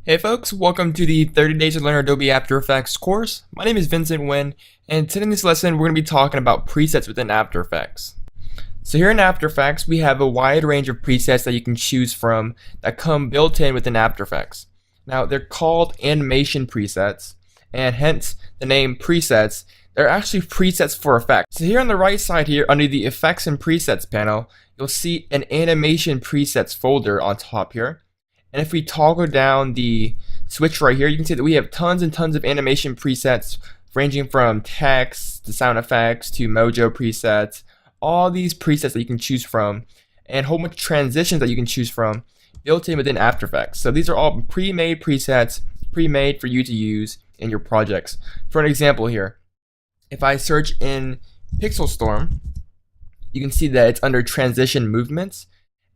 Hey folks, welcome to the 30 Days to Learn Adobe After Effects course. My name is Vincent Nguyen, and today in this lesson we're going to be talking about presets within After Effects. So here in After Effects we have a wide range of presets that you can choose from that come built in within After Effects. Now they're called animation presets, and hence the name presets. They're actually presets for effects. So here on the right side here under the Effects and Presets panel, you'll see an animation presets folder on top here. And if we toggle down the switch right here, you can see that we have tons and tons of animation presets ranging from text to sound effects to mojo presets, all these presets that you can choose from, and a whole bunch of transitions that you can choose from built in within After Effects. So these are all pre-made presets, pre-made for you to use in your projects. For an example here, if I search in Pixel Storm, you can see that it's under transition movements.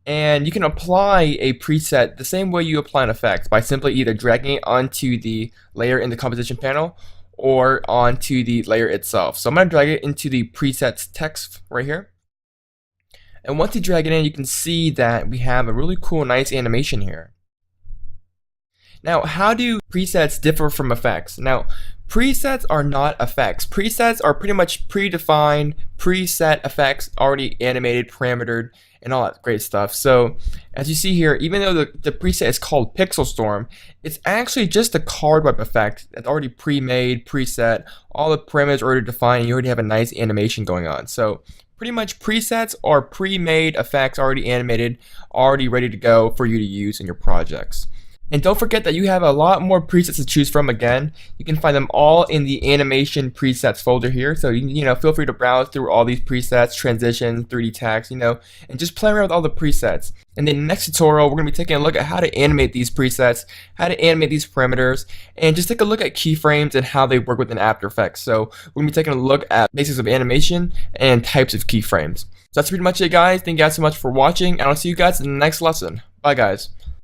And you can apply a preset the same way you apply an effect by simply either dragging it onto the layer in the composition panel or onto the layer itself. So I'm going to drag it into the presets text right here. And once you drag it in, you can see that we have a really cool, nice animation here. Now, how do presets differ from effects? Now, presets are not effects. Presets are pretty much predefined, preset effects, already animated, parametered, and all that great stuff. So as you see here, even though the preset is called Pixel Storm, it's actually just a card wipe effect that's already pre-made, preset, all the parameters are already defined, and you already have a nice animation going on. So pretty much presets are pre-made effects, already animated, already ready to go for you to use in your projects. And don't forget that you have a lot more presets to choose from. Again, you can find them all in the animation presets folder here. So you know, feel free to browse through all these presets, transitions, 3D text, and just play around with all the presets. And then in the next tutorial, we're going to be taking a look at how to animate these presets, how to animate these parameters, and just take a look at keyframes and how they work within After Effects. So we're going to be taking a look at basics of animation and types of keyframes. So that's pretty much it, guys. Thank you guys so much for watching, and I'll see you guys in the next lesson. Bye, guys.